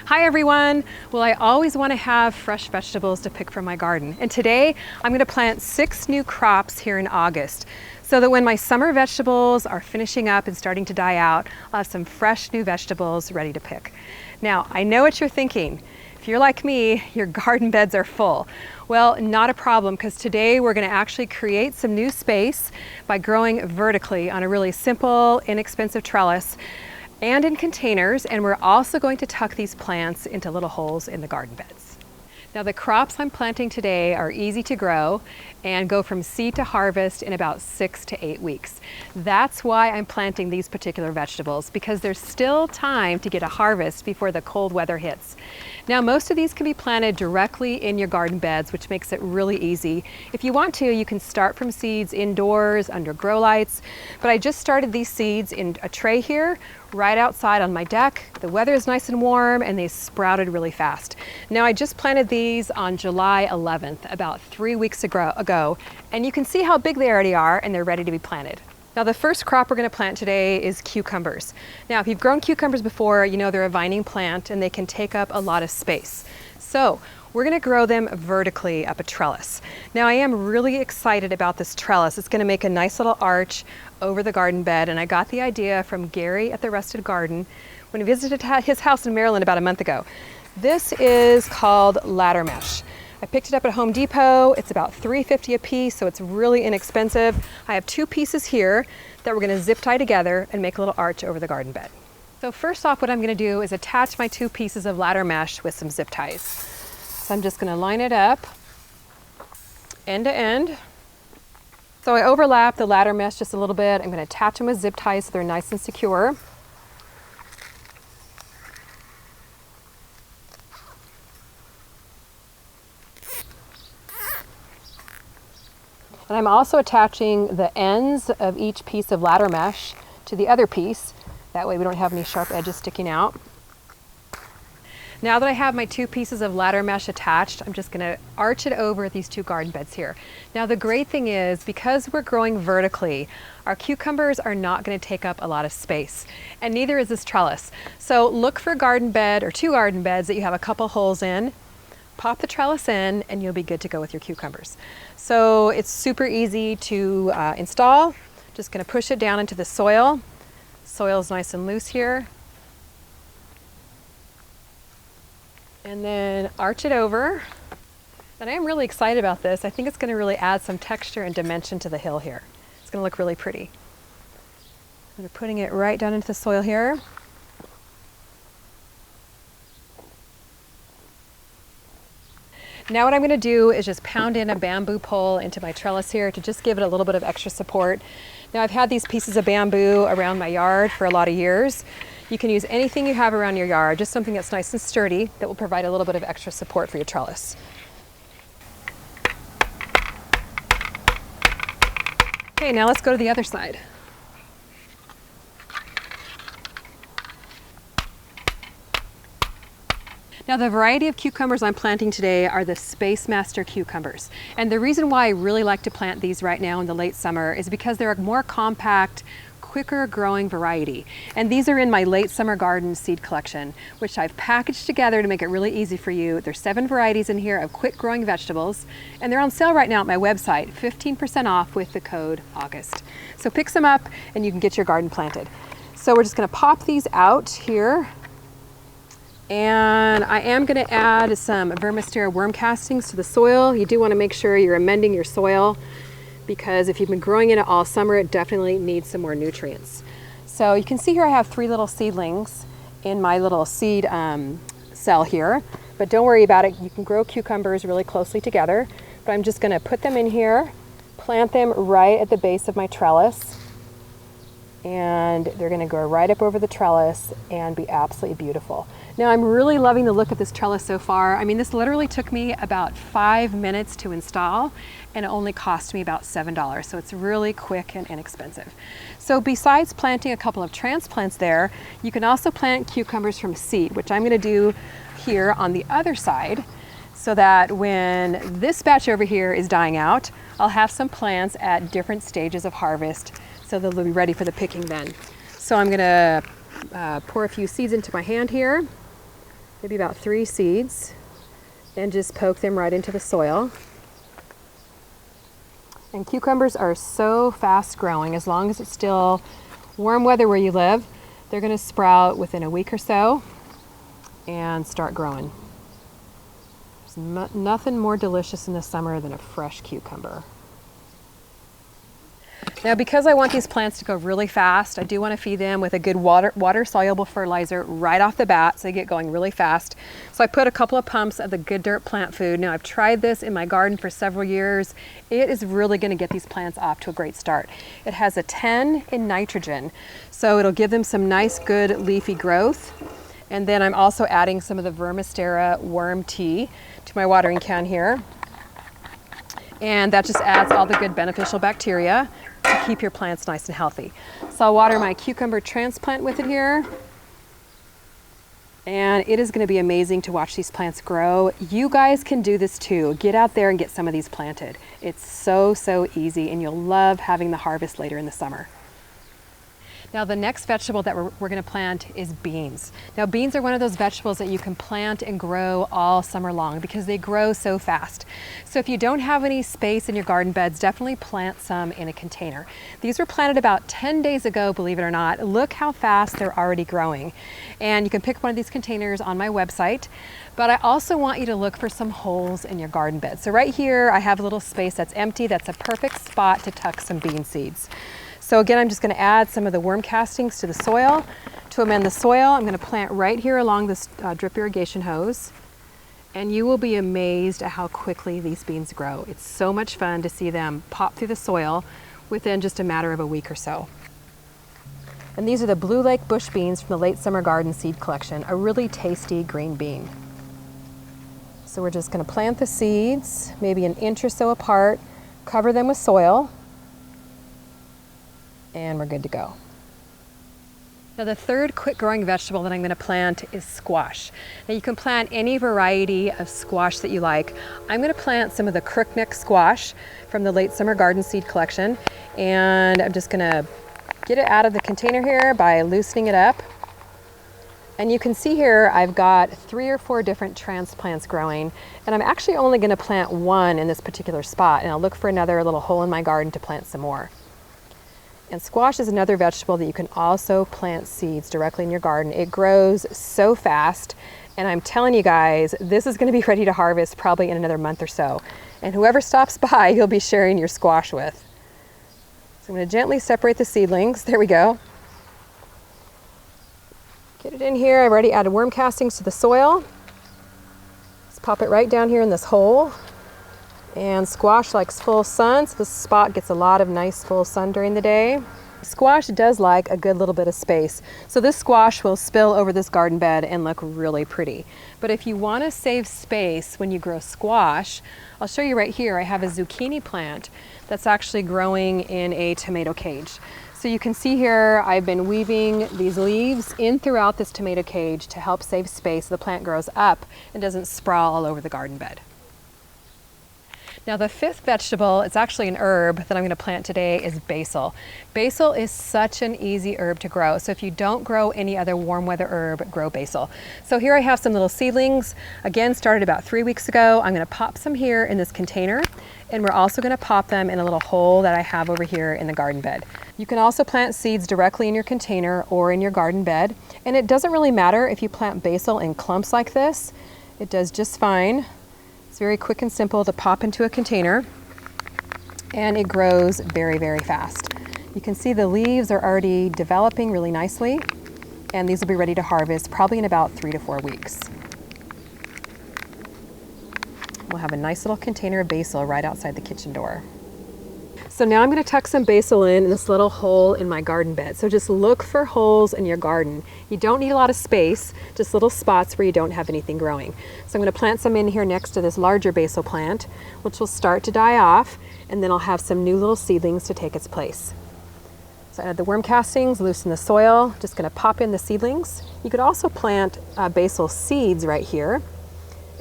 Hi everyone! Well, I always want to have fresh vegetables to pick from my garden. And today I'm going to plant 6 new crops here in August so that when my summer vegetables are finishing up and starting to die out, I'll have some fresh new vegetables ready to pick. Now, I know what you're thinking. If you're like me, your garden beds are full. Well, not a problem, because today we're going to actually create some new space by growing vertically on a really simple, inexpensive trellis and in containers, and we're also going to tuck these plants into little holes in the garden beds. Now, the crops I'm planting today are easy to grow and go from seed to harvest in about 6 to 8 weeks. That's why I'm planting these particular vegetables, because there's still time to get a harvest before the cold weather hits. Now, most of these can be planted directly in your garden beds, which makes it really easy. If you want to, you can start from seeds indoors under grow lights, but I just started these seeds in a tray here, right outside on my deck. The weather is nice and warm and they sprouted really fast. Now, I just planted these on July 11th, about 3 weeks ago, and you can see how big they already are and they're ready to be planted. Now, the first crop we're going to plant today is cucumbers. Now, if you've grown cucumbers before, you know they're a vining plant and they can take up a lot of space. So we're going to grow them vertically up a trellis. Now, I am really excited about this trellis. It's going to make a nice little arch over the garden bed, and I got the idea from Gary at the Rested Garden when he visited his house in Maryland about a month ago. This is called ladder mesh. I picked it up at Home Depot. It's about $3.50 a piece, so it's really inexpensive. I have 2 pieces here that we're going to zip tie together and make a little arch over the garden bed. So first off, what I'm going to do is attach my 2 pieces of ladder mesh with some zip ties. So I'm just going to line it up end to end. So I overlap the ladder mesh just a little bit. I'm going to attach them with zip ties so they're nice and secure. And I'm also attaching the ends of each piece of ladder mesh to the other piece. That way we don't have any sharp edges sticking out. Now that I have my 2 pieces of ladder mesh attached, I'm just going to arch it over these 2 garden beds here. Now, the great thing is, because we're growing vertically, our cucumbers are not going to take up a lot of space, and neither is this trellis. So look for a garden bed or 2 garden beds that you have a couple holes in. Pop the trellis in and you'll be good to go with your cucumbers. So it's super easy to install. Just going to push it down into the soil. Soil's nice and loose here. And then arch it over. And I am really excited about this. I think it's going to really add some texture and dimension to the hill here. It's going to look really pretty. We're putting it right down into the soil here. Now what I'm going to do is just pound in a bamboo pole into my trellis here to just give it a little bit of extra support. Now, I've had these pieces of bamboo around my yard for a lot of years. You can use anything you have around your yard, just something that's nice and sturdy that will provide a little bit of extra support for your trellis. Okay, now let's go to the other side. Now, the variety of cucumbers I'm planting today are the Space Master cucumbers. And the reason why I really like to plant these right now in the late summer is because they're a more compact, quicker growing variety. And these are in my late summer garden seed collection, which I've packaged together to make it really easy for you. There's 7 varieties in here of quick growing vegetables, and they're on sale right now at my website, 15% off with the code August. So pick some up and you can get your garden planted. So we're just going to pop these out here. And I am going to add some Vermistera worm castings to the soil. You do want to make sure you're amending your soil, because if you've been growing in it all summer, it definitely needs some more nutrients. So you can see here I have 3 little seedlings in my little seed cell here, but don't worry about it. You can grow cucumbers really closely together, but I'm just going to put them in here, plant them right at the base of my trellis, and they're going to go right up over the trellis and be absolutely beautiful. Now, I'm really loving the look of this trellis so far. I mean, this literally took me about 5 minutes to install, and it only cost me about $7, so it's really quick and inexpensive. So besides planting a couple of transplants there, you can also plant cucumbers from seed, which I'm going to do here on the other side, so that when this batch over here is dying out, I'll have some plants at different stages of harvest, so they'll be ready for the picking then. So I'm going to pour a few seeds into my hand here. maybe about 3 seeds, and just poke them right into the soil. And cucumbers are so fast growing. As long as it's still warm weather where you live, they're going to sprout within a week or so and start growing. There's nothing more delicious in the summer than a fresh cucumber. Now, because I want these plants to go really fast, I do want to feed them with a good water-soluble fertilizer right off the bat so they get going really fast. So I put a couple of pumps of the Good Dirt plant food. Now, I've tried this in my garden for several years. It is really going to get these plants off to a great start. It has a 10 in nitrogen, so it'll give them some nice, good leafy growth. And then I'm also adding some of the Vermistera worm tea to my watering can here. And that just adds all the good beneficial bacteria to keep your plants nice and healthy. So I'll water my cucumber transplant with it here. And it is going to be amazing to watch these plants grow. You guys can do this too. Get out there and get some of these planted. It's so, so easy, and you'll love having the harvest later in the summer. Now, the next vegetable that we're going to plant is beans. Now, beans are one of those vegetables that you can plant and grow all summer long because they grow so fast. So if you don't have any space in your garden beds, definitely plant some in a container. These were planted about 10 days ago, believe it or not. Look how fast they're already growing. And you can pick one of these containers on my website. But I also want you to look for some holes in your garden bed. So right here, I have a little space that's empty. That's a perfect spot to tuck some bean seeds. So again, I'm just going to add some of the worm castings to the soil. To amend the soil, I'm going to plant right here along this drip irrigation hose. And you will be amazed at how quickly these beans grow. It's so much fun to see them pop through the soil within just a matter of a week or so. And these are the Blue Lake bush beans from the Late Summer Garden Seed Collection, a really tasty green bean. So we're just going to plant the seeds, maybe an inch or so apart, cover them with soil, and we're good to go. Now, the third quick growing vegetable that I'm going to plant is squash. Now, you can plant any variety of squash that you like. I'm going to plant some of the crookneck squash from the Late Summer Garden Seed Collection, and I'm just going to get it out of the container here by loosening it up. And you can see here I've got 3 or 4 different transplants growing, and I'm actually only going to plant one in this particular spot, and I'll look for another little hole in my garden to plant some more. And squash is another vegetable that you can also plant seeds directly in your garden. It grows so fast, and I'm telling you guys, this is going to be ready to harvest probably in another month or so. And whoever stops by, you'll be sharing your squash with. So I'm going to gently separate the seedlings. There we go. Get it in here. I've already added worm castings to the soil. Just pop it right down here in this hole. And squash likes full sun, so this spot gets a lot of nice full sun during the day. Squash does like a good little bit of space, so this squash will spill over this garden bed and look really pretty. But if you want to save space when you grow squash, I'll show you right here. I have a zucchini plant that's actually growing in a tomato cage. So you can see here I've been weaving these leaves in throughout this tomato cage to help save space so the plant grows up and doesn't sprawl all over the garden bed. Now, the fifth vegetable, it's actually an herb that I'm going to plant today, is basil. Basil is such an easy herb to grow. So if you don't grow any other warm weather herb, grow basil. So here I have some little seedlings, again started about 3 weeks ago. I'm going to pop some here in this container, and we're also going to pop them in a little hole that I have over here in the garden bed. You can also plant seeds directly in your container or in your garden bed, and it doesn't really matter if you plant basil in clumps like this. It does just fine. It's very quick and simple to pop into a container, and it grows very, very fast. You can see the leaves are already developing really nicely, and these will be ready to harvest probably in about 3 to 4 weeks. We'll have a nice little container of basil right outside the kitchen door. So now I'm going to tuck some basil in this little hole in my garden bed. So just look for holes in your garden. You don't need a lot of space, just little spots where you don't have anything growing. So I'm going to plant some in here next to this larger basil plant, which will start to die off, and then I'll have some new little seedlings to take its place. So I add the worm castings, loosen the soil, just going to pop in the seedlings. You could also plant basil seeds right here,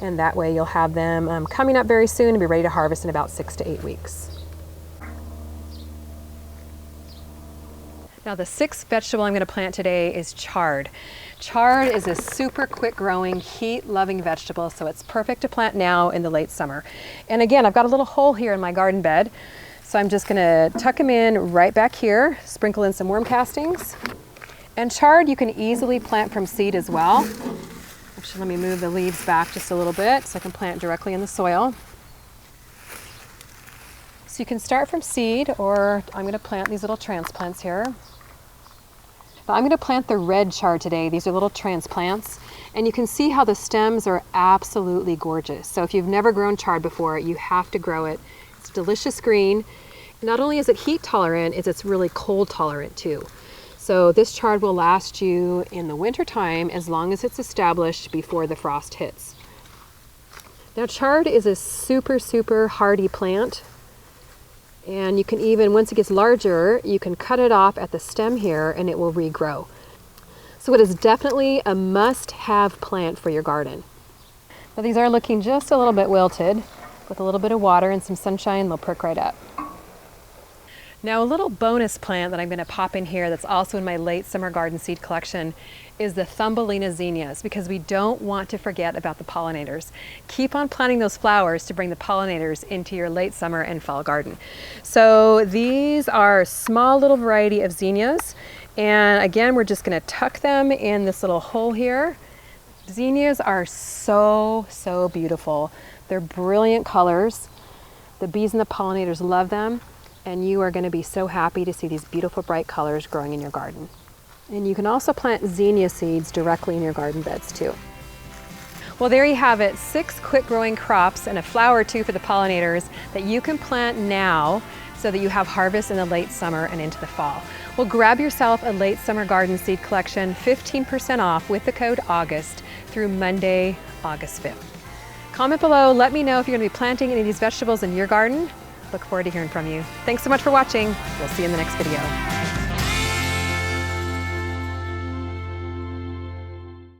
and that way you'll have them coming up very soon and be ready to harvest in about 6 to 8 weeks. Now the sixth vegetable I'm going to plant today is chard. Chard is a super quick growing, heat loving vegetable, so it's perfect to plant now in the late summer. And again, I've got a little hole here in my garden bed, so I'm just going to tuck them in right back here, sprinkle in some worm castings. And chard you can easily plant from seed as well. Actually, let me move the leaves back just a little bit so I can plant directly in the soil. So you can start from seed, or I'm going to plant these little transplants here. Now I'm going to plant the red chard today. These are little transplants, and you can see how the stems are absolutely gorgeous. So if you've never grown chard before, you have to grow it. It's delicious green. Not only is it heat tolerant, it's really cold tolerant too. So this chard will last you in the winter time as long as it's established before the frost hits. Now chard is a super hardy plant. And you can even, once it gets larger, you can cut it off at the stem here and it will regrow. So it is definitely a must-have plant for your garden. Now these are looking just a little bit wilted. With a little bit of water and some sunshine, they'll perk right up. Now a little bonus plant that I'm going to pop in here that's also in my late summer garden seed collection is the Thumbelina zinnias, because we don't want to forget about the pollinators. Keep on planting those flowers to bring the pollinators into your late summer and fall garden. So these are a small little variety of zinnias, and again we're just going to tuck them in this little hole here. Zinnias are so beautiful. They're brilliant colors. The bees and the pollinators love them. And you are going to be so happy to see these beautiful bright colors growing in your garden. And you can also plant zinnia seeds directly in your garden beds too. Well, there you have it, 6 quick growing crops and a flower or two for the pollinators that you can plant now so that you have harvest in the late summer and into the fall. Well, grab yourself a late summer garden seed collection, 15% off with the code AUGUST through Monday, August 5th. Comment below, let me know if you're going to be planting any of these vegetables in your garden. Look forward to hearing from you. Thanks so much for watching. We'll see you in the next video.